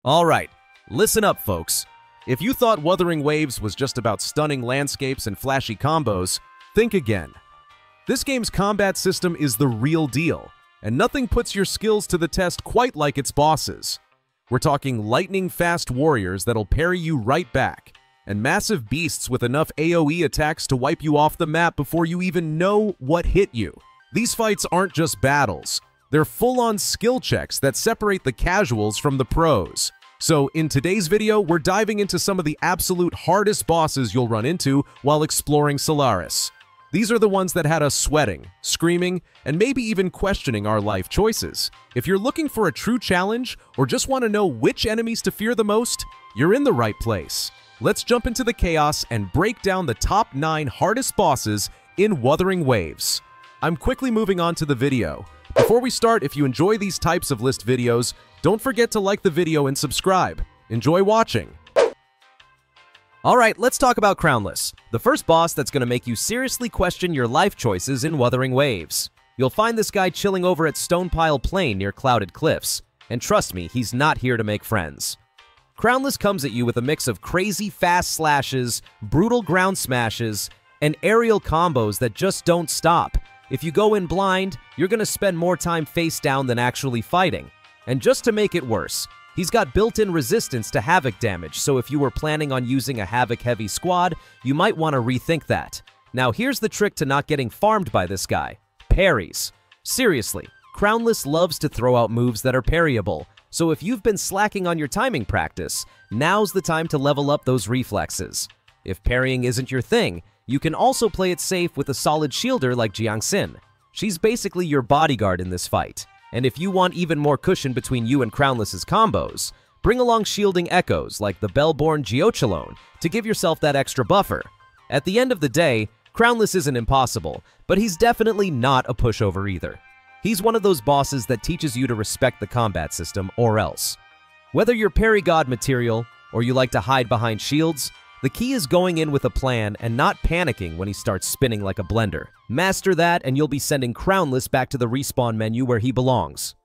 Alright, listen up folks. If you thought Wuthering Waves was just about stunning landscapes and flashy combos, think again. This game's combat system is the real deal, and nothing puts your skills to the test quite like its bosses. We're talking lightning-fast warriors that'll parry you right back, and massive beasts with enough AoE attacks to wipe you off the map before you even know what hit you. These fights aren't just battles, they're full-on skill checks that separate the casuals from the pros. So in today's video, we're diving into some of the absolute hardest bosses you'll run into while exploring Solaris. These are the ones that had us sweating, screaming, and maybe even questioning our life choices. If you're looking for a true challenge or just want to know which enemies to fear the most, you're in the right place. Let's jump into the chaos and break down the top 9 hardest bosses in Wuthering Waves. I'm quickly moving on to the video. Before we start, if you enjoy these types of list videos, don't forget to like the video and subscribe. Enjoy watching! Alright, let's talk about Crownless, the first boss that's going to make you seriously question your life choices in Wuthering Waves. You'll find this guy chilling over at Stonepile Plain near Clouded Cliffs, and trust me, he's not here to make friends. Crownless comes at you with a mix of crazy fast slashes, brutal ground smashes, and aerial combos that just don't stop. If you go in blind, you're going to spend more time face down than actually fighting. And just to make it worse, he's got built-in resistance to Havoc damage, so if you were planning on using a Havoc-heavy squad, you might want to rethink that. Now here's the trick to not getting farmed by this guy. Parries. Seriously, Crownless loves to throw out moves that are parryable, so if you've been slacking on your timing practice, now's the time to level up those reflexes. If parrying isn't your thing, you can also play it safe with a solid shielder like Jiangxin. She's basically your bodyguard in this fight. And if you want even more cushion between you and Crownless's combos, bring along shielding echoes like the Bellborn Geochalone to give yourself that extra buffer. At the end of the day, Crownless isn't impossible, but he's definitely not a pushover either. He's one of those bosses that teaches you to respect the combat system or else. Whether you're parry god material or you like to hide behind shields, the key is going in with a plan and not panicking when he starts spinning like a blender. Master that and you'll be sending Crownless back to the respawn menu where he belongs.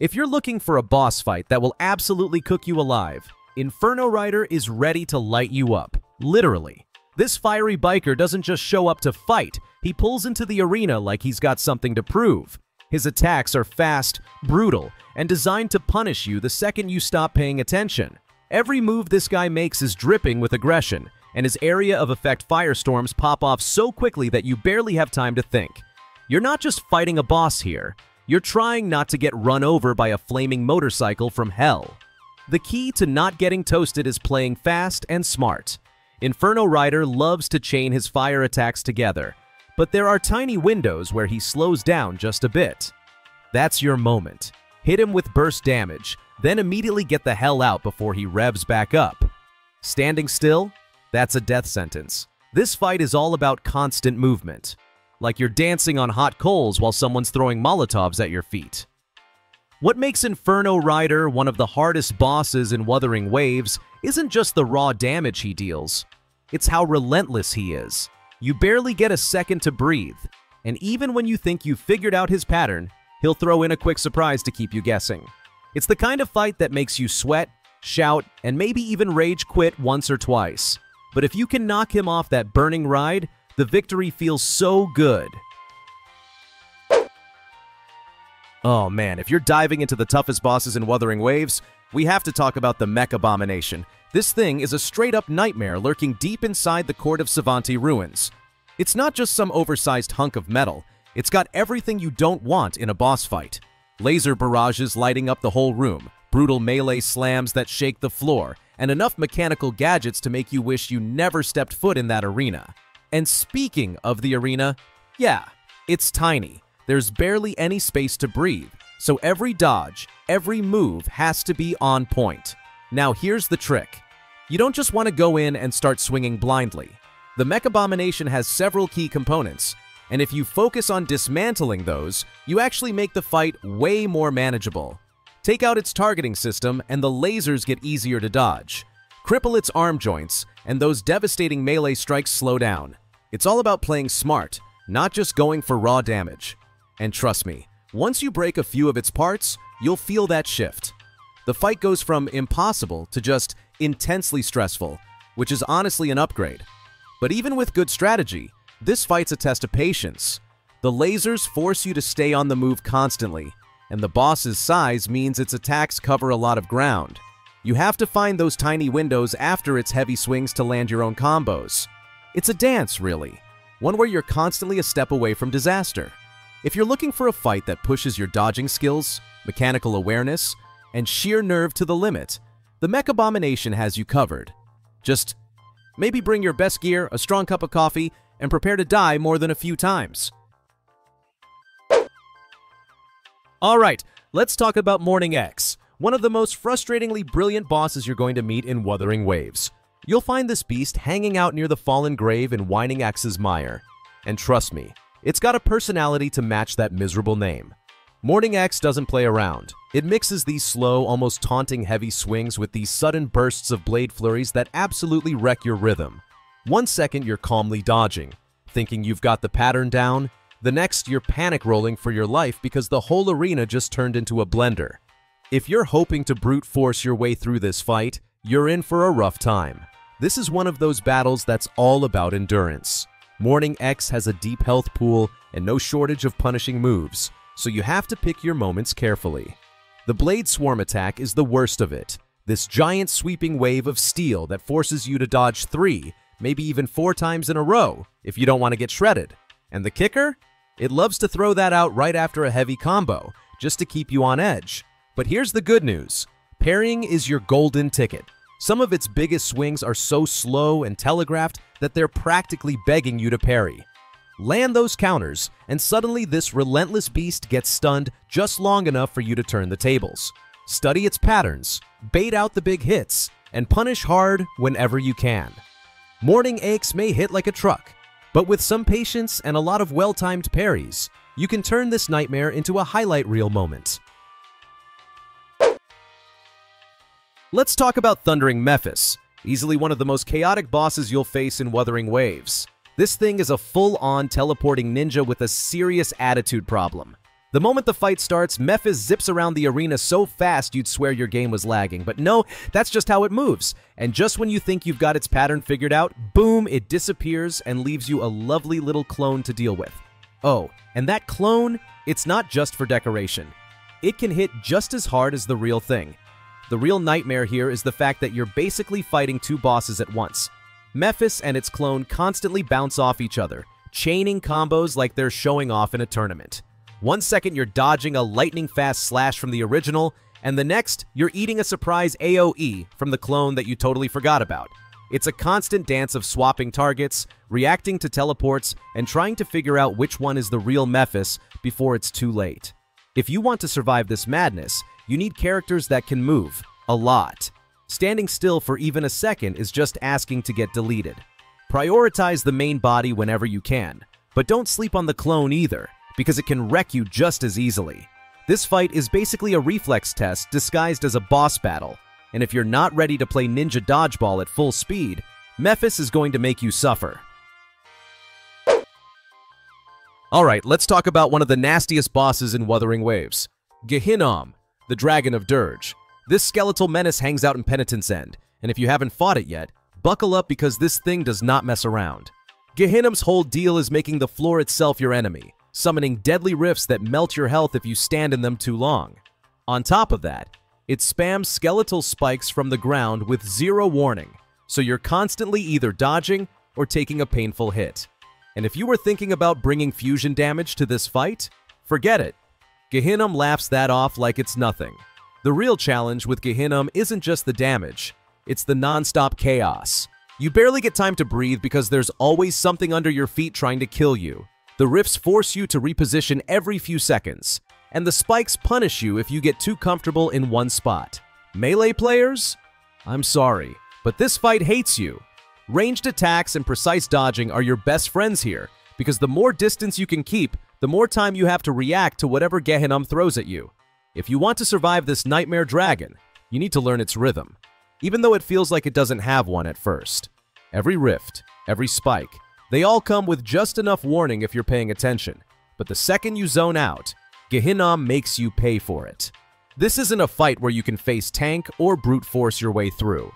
If you're looking for a boss fight that will absolutely cook you alive, Inferno Rider is ready to light you up. Literally. This fiery biker doesn't just show up to fight, he pulls into the arena like he's got something to prove. His attacks are fast, brutal, and designed to punish you the second you stop paying attention. Every move this guy makes is dripping with aggression, and his area of effect firestorms pop off so quickly that you barely have time to think. You're not just fighting a boss here, you're trying not to get run over by a flaming motorcycle from hell. The key to not getting toasted is playing fast and smart. Inferno Rider loves to chain his fire attacks together, but there are tiny windows where he slows down just a bit. That's your moment. Hit him with burst damage, then immediately get the hell out before he revs back up. Standing still? That's a death sentence. This fight is all about constant movement, like you're dancing on hot coals while someone's throwing Molotovs at your feet. What makes Inferno Rider one of the hardest bosses in Wuthering Waves isn't just the raw damage he deals, it's how relentless he is. You barely get a second to breathe, and even when you think you've figured out his pattern, he'll throw in a quick surprise to keep you guessing. It's the kind of fight that makes you sweat, shout, and maybe even rage quit once or twice. But if you can knock him off that burning ride, the victory feels so good. Oh man, if you're diving into the toughest bosses in Wuthering Waves, we have to talk about the Mech Abomination. This thing is a straight-up nightmare lurking deep inside the Court of Savanti ruins. It's not just some oversized hunk of metal, it's got everything you don't want in a boss fight. Laser barrages lighting up the whole room, brutal melee slams that shake the floor, and enough mechanical gadgets to make you wish you never stepped foot in that arena. And speaking of the arena, yeah, it's tiny. There's barely any space to breathe, so every dodge, every move has to be on point. Now here's the trick. You don't just want to go in and start swinging blindly. The Mech Abomination has several key components, and if you focus on dismantling those, you actually make the fight way more manageable. Take out its targeting system and the lasers get easier to dodge. Cripple its arm joints, and those devastating melee strikes slow down. It's all about playing smart, not just going for raw damage. And trust me, Once you break a few of its parts, you'll feel that shift. The fight goes from impossible to just intensely stressful, which is honestly an upgrade. But even with good strategy, this fight's a test of patience. The lasers force you to stay on the move constantly, and the boss's size means its attacks cover a lot of ground. You have to find those tiny windows after its heavy swings to land your own combos. It's a dance, really, one where you're constantly a step away from disaster. If you're looking for a fight that pushes your dodging skills, mechanical awareness, and sheer nerve to the limit, the Mech Abomination has you covered. Just maybe bring your best gear, a strong cup of coffee, and prepare to die more than a few times. Alright, let's talk about Morning X, one of the most frustratingly brilliant bosses you're going to meet in Wuthering Waves. You'll find this beast hanging out near the fallen grave in Whining X's mire. And trust me, it's got a personality to match that miserable name. Morning X doesn't play around. It mixes these slow, almost taunting heavy swings with these sudden bursts of blade flurries that absolutely wreck your rhythm. 1 second you're calmly dodging, thinking you've got the pattern down. The next you're panic rolling for your life because the whole arena just turned into a blender. If you're hoping to brute force your way through this fight, you're in for a rough time. This is one of those battles that's all about endurance. Morning X has a deep health pool and no shortage of punishing moves, so you have to pick your moments carefully. The Blade Swarm attack is the worst of it. This giant sweeping wave of steel that forces you to dodge 3, maybe even 4 times in a row if you don't want to get shredded. And the kicker? It loves to throw that out right after a heavy combo, just to keep you on edge. But here's the good news. Parrying is your golden ticket. Some of its biggest swings are so slow and telegraphed that they're practically begging you to parry. Land those counters, and suddenly this relentless beast gets stunned just long enough for you to turn the tables. Study its patterns, bait out the big hits, and punish hard whenever you can. Morning X may hit like a truck, but with some patience and a lot of well-timed parries, you can turn this nightmare into a highlight reel moment. Let's talk about Thundering Mephis, easily one of the most chaotic bosses you'll face in Wuthering Waves. This thing is a full-on teleporting ninja with a serious attitude problem. The moment the fight starts, Mephis zips around the arena so fast you'd swear your game was lagging. But no, that's just how it moves. And just when you think you've got its pattern figured out, boom, it disappears and leaves you a lovely little clone to deal with. Oh, and that clone, it's not just for decoration. It can hit just as hard as the real thing. The real nightmare here is the fact that you're basically fighting 2 bosses at once. Mephis and its clone constantly bounce off each other, chaining combos like they're showing off in a tournament. 1 second you're dodging a lightning-fast slash from the original, and the next you're eating a surprise AoE from the clone that you totally forgot about. It's a constant dance of swapping targets, reacting to teleports, and trying to figure out which one is the real Mephis before it's too late. If you want to survive this madness, you need characters that can move, a lot. Standing still for even a second is just asking to get deleted. Prioritize the main body whenever you can, but don't sleep on the clone either, because it can wreck you just as easily. This fight is basically a reflex test disguised as a boss battle, and if you're not ready to play ninja dodgeball at full speed, Mephis is going to make you suffer. Alright, let's talk about one of the nastiest bosses in Wuthering Waves. Gehinnom, the Dragon of Dirge. This skeletal menace hangs out in Penitence End, and if you haven't fought it yet, buckle up because this thing does not mess around. Gehinnom's whole deal is making the floor itself your enemy, summoning deadly rifts that melt your health if you stand in them too long. On top of that, it spams skeletal spikes from the ground with zero warning, so you're constantly either dodging or taking a painful hit. And if you were thinking about bringing fusion damage to this fight, forget it. Gehinnom laughs that off like it's nothing. The real challenge with Gehinnom isn't just the damage, it's the non-stop chaos. You barely get time to breathe because there's always something under your feet trying to kill you. The rifts force you to reposition every few seconds, and the spikes punish you if you get too comfortable in one spot. Melee players? I'm sorry, but this fight hates you. Ranged attacks and precise dodging are your best friends here, because the more distance you can keep, the more time you have to react to whatever Gehinnom throws at you. If you want to survive this nightmare dragon, you need to learn its rhythm, even though it feels like it doesn't have one at first. Every rift, every spike, they all come with just enough warning if you're paying attention, but the second you zone out, Gehinnom makes you pay for it. This isn't a fight where you can face tank or brute force your way through.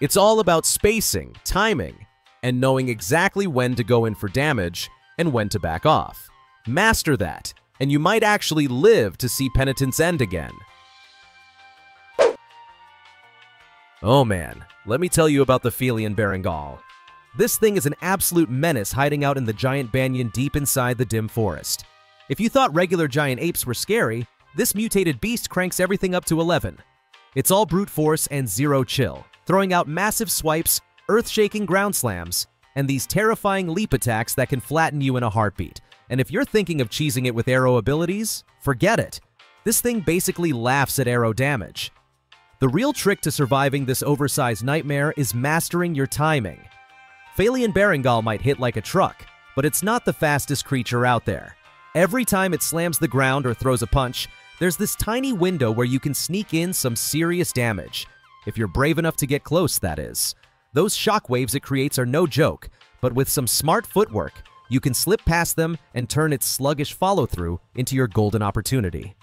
It's all about spacing, timing, and knowing exactly when to go in for damage and when to back off. Master that, and you might actually live to see Penitent's end again. Oh man, let me tell you about the Felian Berengal. This thing is an absolute menace hiding out in the giant banyan deep inside the dim forest. If you thought regular giant apes were scary, this mutated beast cranks everything up to 11. It's all brute force and zero chill, throwing out massive swipes, earth-shaking ground slams, and these terrifying leap attacks that can flatten you in a heartbeat. And if you're thinking of cheesing it with arrow abilities, forget it. This thing basically laughs at arrow damage. The real trick to surviving this oversized nightmare is mastering your timing. Felian Berengal might hit like a truck, but it's not the fastest creature out there. Every time it slams the ground or throws a punch, there's this tiny window where you can sneak in some serious damage. If you're brave enough to get close, that is. Those shockwaves it creates are no joke, but with some smart footwork, you can slip past them and turn its sluggish follow-through into your golden opportunity.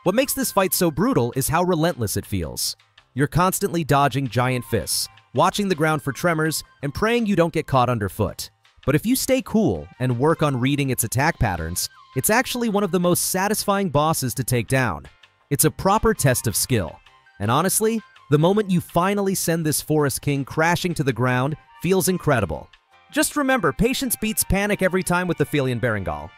What makes this fight so brutal is how relentless it feels. You're constantly dodging giant fists, watching the ground for tremors, and praying you don't get caught underfoot. But if you stay cool and work on reading its attack patterns, it's actually one of the most satisfying bosses to take down. It's a proper test of skill. And honestly, the moment you finally send this Forest King crashing to the ground feels incredible. Just remember, patience beats panic every time with the Felian Berengal.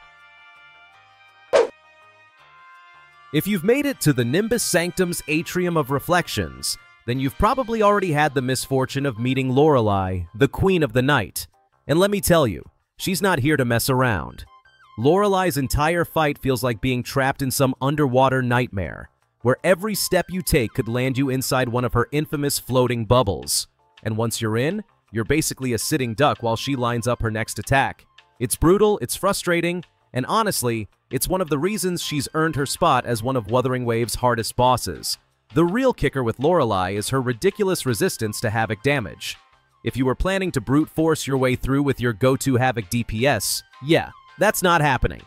If you've made it to the Nimbus Sanctum's Atrium of Reflections, then you've probably already had the misfortune of meeting Lorelei, the Queen of the Night. And let me tell you, she's not here to mess around. Lorelei's entire fight feels like being trapped in some underwater nightmare, where every step you take could land you inside one of her infamous floating bubbles. And once you're in, you're basically a sitting duck while she lines up her next attack. It's brutal, it's frustrating, and honestly, it's one of the reasons she's earned her spot as one of Wuthering Waves' hardest bosses. The real kicker with Lorelei is her ridiculous resistance to Havoc damage. If you were planning to brute force your way through with your go-to Havoc DPS, yeah, that's not happening.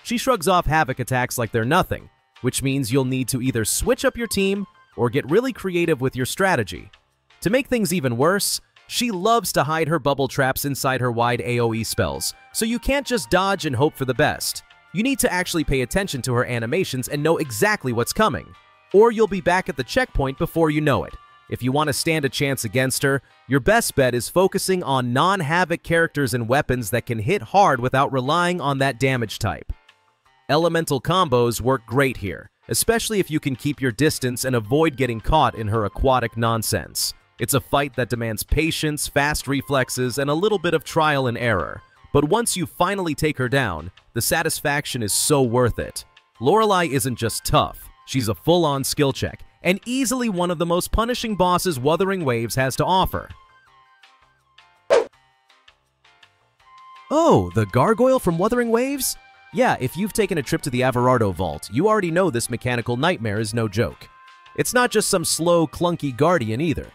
She shrugs off Havoc attacks like they're nothing, which means you'll need to either switch up your team or get really creative with your strategy. To make things even worse, she loves to hide her bubble traps inside her wide AoE spells, so you can't just dodge and hope for the best. You need to actually pay attention to her animations and know exactly what's coming, or you'll be back at the checkpoint before you know it. If you want to stand a chance against her, your best bet is focusing on non-Havoc characters and weapons that can hit hard without relying on that damage type. Elemental combos work great here, especially if you can keep your distance and avoid getting caught in her aquatic nonsense. It's a fight that demands patience, fast reflexes, and a little bit of trial and error. But once you finally take her down, the satisfaction is so worth it. Lorelei isn't just tough, she's a full-on skill check, and easily one of the most punishing bosses Wuthering Waves has to offer. Oh, the gargoyle from Wuthering Waves? Yeah, if you've taken a trip to the Averardo Vault, you already know this mechanical nightmare is no joke. It's not just some slow, clunky guardian either.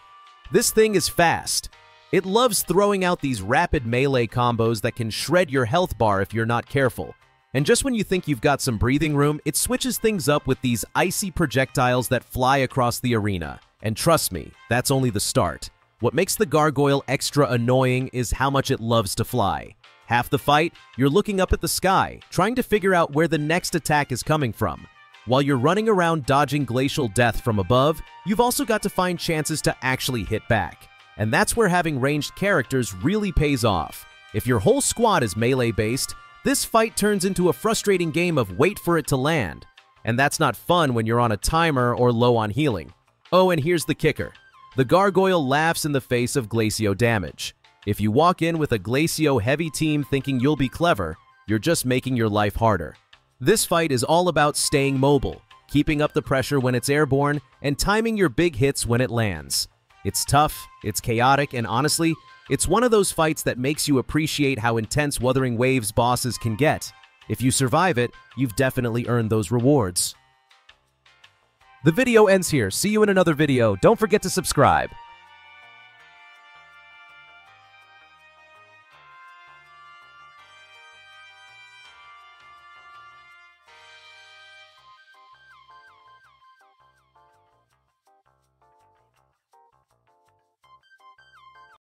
This thing is fast. It loves throwing out these rapid melee combos that can shred your health bar if you're not careful. And just when you think you've got some breathing room, it switches things up with these icy projectiles that fly across the arena. And trust me, that's only the start. What makes the gargoyle extra annoying is how much it loves to fly. Half the fight, you're looking up at the sky, trying to figure out where the next attack is coming from. While you're running around dodging glacial death from above, you've also got to find chances to actually hit back. And that's where having ranged characters really pays off. If your whole squad is melee-based, this fight turns into a frustrating game of wait for it to land. And that's not fun when you're on a timer or low on healing. Oh, and here's the kicker. The gargoyle laughs in the face of Glacio damage. If you walk in with a Glacio-heavy team thinking you'll be clever, you're just making your life harder. This fight is all about staying mobile, keeping up the pressure when it's airborne, and timing your big hits when it lands. It's tough, it's chaotic, and honestly, it's one of those fights that makes you appreciate how intense Wuthering Waves bosses can get. If you survive it, you've definitely earned those rewards. The video ends here. See you in another video. Don't forget to subscribe.